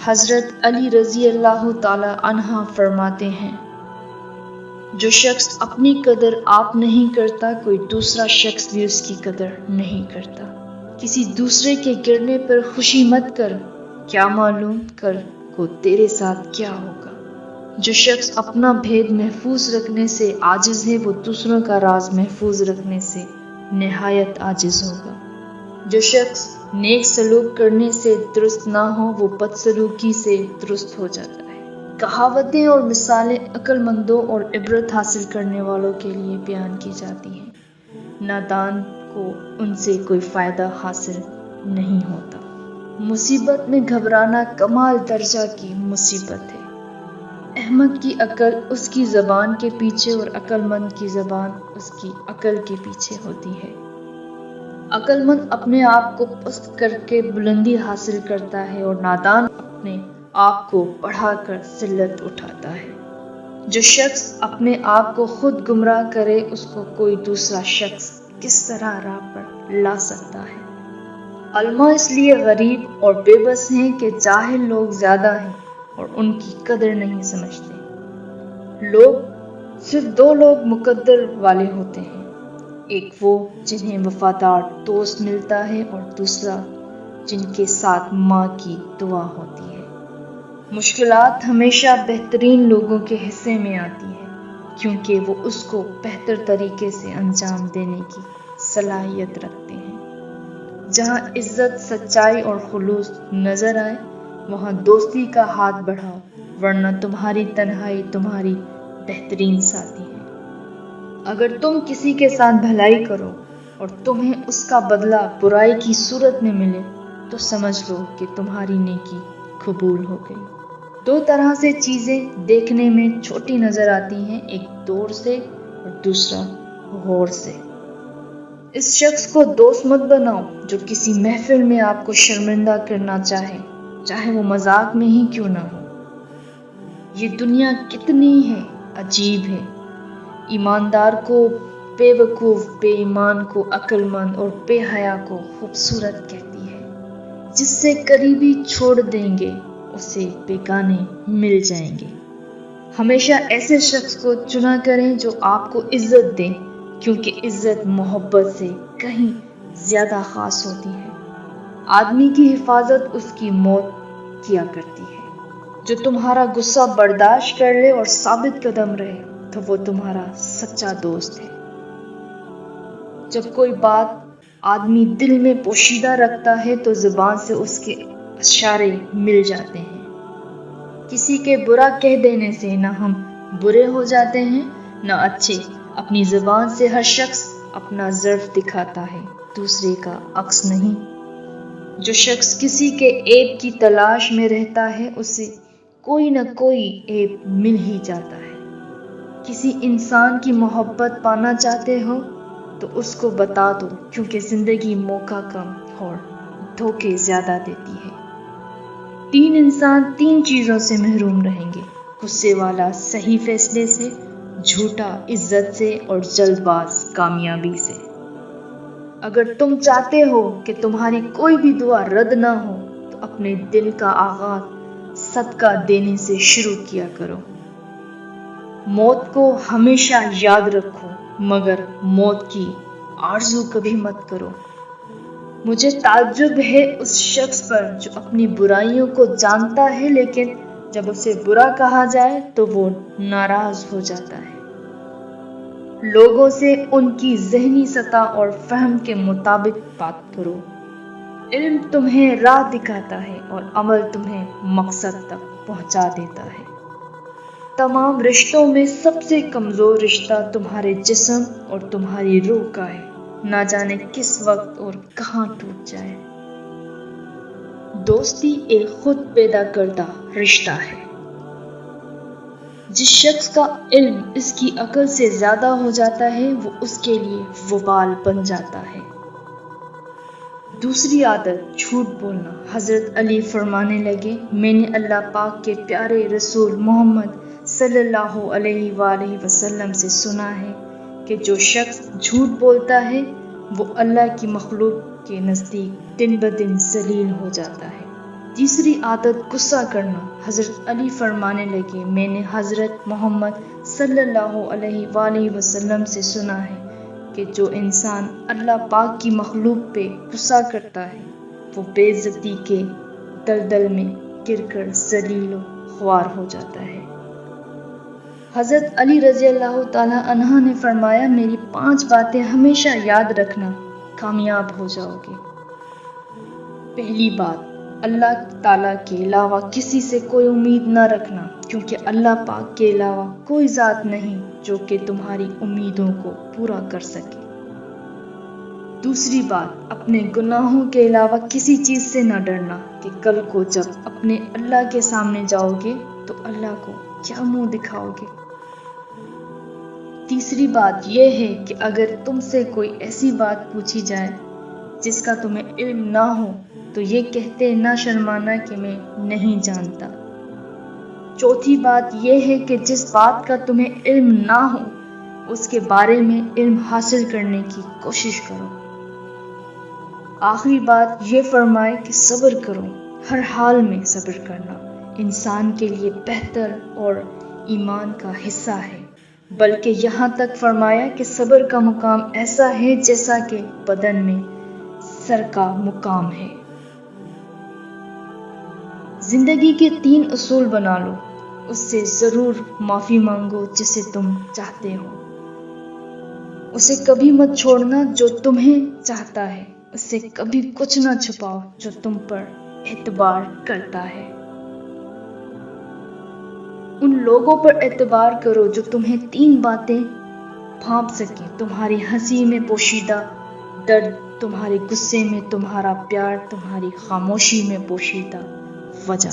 حضرت علی رضی اللہ تعالی عنہ فرماتے ہیں، جو شخص اپنی قدر آپ نہیں کرتا، کوئی دوسرا شخص بھی اس کی قدر نہیں کرتا۔ کسی دوسرے کے گرنے پر خوشی مت کر، کیا معلوم کل کو تیرے ساتھ کیا ہوگا۔ جو شخص اپنا بھید محفوظ رکھنے سے عاجز ہے، وہ دوسروں کا راز محفوظ رکھنے سے نہایت عاجز ہوگا۔ جو شخص نیک سلوک کرنے سے درست نہ ہو، وہ بد سلوکی سے درست ہو جاتا ہے۔ کہاوتیں اور مثالیں عقل مندوں اور عبرت حاصل کرنے والوں کے لیے بیان کی جاتی ہیں۔ نادان کو ان سے کوئی فائدہ حاصل نہیں ہوتا۔ مصیبت میں گھبرانا کمال درجہ کی مصیبت ہے۔ احمق کی عقل اس کی زبان کے پیچھے اور عقل مند کی زبان اس کی عقل کے پیچھے ہوتی ہے۔ عقل مند اپنے آپ کو پست کر کے بلندی حاصل کرتا ہے اور نادان اپنے آپ کو بڑھا کر ذلت اٹھاتا ہے۔ جو شخص اپنے آپ کو خود گمراہ کرے، اس کو کوئی دوسرا شخص کس طرح راہ پر لا سکتا ہے۔ علماء اس لیے غریب اور بے بس ہیں کہ جاہل لوگ زیادہ ہیں اور ان کی قدر نہیں سمجھتے۔ صرف دو لوگ مقدر والے ہوتے ہیں، ایک وہ جنہیں وفادار دوست ملتا ہے اور دوسرا جن کے ساتھ ماں کی دعا ہوتی ہے۔ مشکلات ہمیشہ بہترین لوگوں کے حصے میں آتی ہیں، کیونکہ وہ اس کو بہتر طریقے سے انجام دینے کی صلاحیت رکھتے ہیں۔ جہاں عزت، سچائی اور خلوص نظر آئے، وہاں دوستی کا ہاتھ بڑھاؤ، ورنہ تمہاری تنہائی تمہاری بہترین ساتھی ہے۔ اگر تم کسی کے ساتھ بھلائی کرو اور تمہیں اس کا بدلہ برائی کی صورت میں ملے، تو سمجھ لو کہ تمہاری نیکی قبول ہو گئی۔ دو طرح سے چیزیں دیکھنے میں چھوٹی نظر آتی ہیں، ایک دور سے اور دوسرا غور سے۔ اس شخص کو دوست مت بناؤ جو کسی محفل میں آپ کو شرمندہ کرنا چاہے وہ مذاق میں ہی کیوں نہ ہو۔ یہ دنیا کتنی ہے عجیب ہے، ایماندار کو بے وقوف، بے ایمان کو عقل مند اور بے حیا کو خوبصورت کہتی ہے۔ جس سے قریبی چھوڑ دیں گے، اسے بیگانے مل جائیں گے۔ ہمیشہ ایسے شخص کو چنا کریں جو آپ کو عزت دے، کیونکہ عزت محبت سے کہیں زیادہ خاص ہوتی ہے۔ آدمی کی حفاظت اس کی موت کیا کرتی ہے۔ جو تمہارا غصہ برداشت کر لے اور ثابت قدم رہے، تو وہ تمہارا سچا دوست ہے۔ جب کوئی بات آدمی دل میں پوشیدہ رکھتا ہے تو زبان سے اس کے اشارے مل جاتے ہیں۔ کسی کے برا کہہ دینے سے نہ ہم برے ہو جاتے ہیں نہ اچھے۔ اپنی زبان سے ہر شخص اپنا ضعف دکھاتا ہے، دوسرے کا عکس نہیں۔ جو شخص کسی کے عیب کی تلاش میں رہتا ہے، اسے کوئی نہ کوئی عیب مل ہی جاتا ہے۔ کسی انسان کی محبت پانا چاہتے ہو تو اس کو بتا دو، کیونکہ زندگی موقع کم اور دھوکے زیادہ دیتی ہے۔ تین انسان تین چیزوں سے محروم رہیں گے: غصے والا صحیح فیصلے سے، جھوٹا عزت سے اور جلد باز کامیابی سے۔ اگر تم چاہتے ہو کہ تمہاری کوئی بھی دعا رد نہ ہو، تو اپنے دل کا آغاز صدقہ دینے سے شروع کیا کرو۔ موت کو ہمیشہ یاد رکھو، مگر موت کی آرزو کبھی مت کرو۔ مجھے تعجب ہے اس شخص پر جو اپنی برائیوں کو جانتا ہے، لیکن جب اسے برا کہا جائے تو وہ ناراض ہو جاتا ہے۔ لوگوں سے ان کی ذہنی سطح اور فہم کے مطابق بات کرو۔ علم تمہیں راہ دکھاتا ہے اور عمل تمہیں مقصد تک پہنچا دیتا ہے۔ تمام رشتوں میں سب سے کمزور رشتہ تمہارے جسم اور تمہاری روح کا ہے، نہ جانے کس وقت اور کہاں ٹوٹ جائے۔ دوستی ایک خود پیدا کردہ رشتہ ہے۔ جس شخص کا علم اس کی عقل سے زیادہ ہو جاتا ہے، وہ اس کے لیے وبال بن جاتا ہے۔ دوسری عادت، جھوٹ بولنا۔ حضرت علی فرمانے لگے، میں نے اللہ پاک کے پیارے رسول محمد صلی اللہ علیہ وآلہ وسلم سے سنا ہے کہ جو شخص جھوٹ بولتا ہے، وہ اللہ کی مخلوق کے نزدیک دن بدن ذلیل ہو جاتا ہے۔ تیسری عادت غصہ کرنا۔ حضرت علی فرمانے لگے، میں نے حضرت محمد صلی اللہ علیہ وآلہ وسلم سے سنا ہے کہ جو انسان اللہ پاک کی مخلوق پہ غصہ کرتا ہے وہ بے عزتی کے دلدل میں گر کر ذلیل و خوار ہو جاتا ہے۔ حضرت علی رضی اللہ تعالی عنہ نے فرمایا، میری 5 باتیں ہمیشہ یاد رکھنا، کامیاب ہو جاؤ گے۔ پہلی بات، اللہ تعالیٰ کے علاوہ کسی سے کوئی امید نہ رکھنا، کیونکہ اللہ پاک کے علاوہ کوئی ذات نہیں جو کہ تمہاری امیدوں کو پورا کر سکے۔ دوسری بات، اپنے گناہوں کے علاوہ کسی چیز سے نہ ڈرنا کہ کل کو جب اپنے اللہ کے سامنے جاؤ گے تو اللہ کو کیا منہ دکھاؤ گے۔ تیسری بات یہ ہے کہ اگر تم سے کوئی ایسی بات پوچھی جائے جس کا تمہیں علم نہ ہو تو یہ کہتے نہ شرمانا کہ میں نہیں جانتا۔ چوتھی بات یہ ہے کہ جس بات کا تمہیں علم نہ ہو اس کے بارے میں علم حاصل کرنے کی کوشش کرو۔ آخری بات یہ فرمائے کہ صبر کرو، ہر حال میں صبر کرنا انسان کے لیے بہتر اور ایمان کا حصہ ہے، بلکہ یہاں تک فرمایا کہ صبر کا مقام ایسا ہے جیسا کہ بدن میں سر کا مقام ہے۔ زندگی کے 3 اصول بنا لو، اس سے ضرور معافی مانگو جسے تم چاہتے ہو، اسے کبھی مت چھوڑنا جو تمہیں چاہتا ہے، اس سے کبھی کچھ نہ چھپاؤ جو تم پر اعتبار کرتا ہے، ان لوگوں پر اعتبار کرو جو تمہیں 3 باتیں بھانپ سکیں، تمہاری ہنسی میں پوشیدہ درد، تمہارے غصے میں تمہارا پیار، تمہاری خاموشی میں پوشیدہ وجہ۔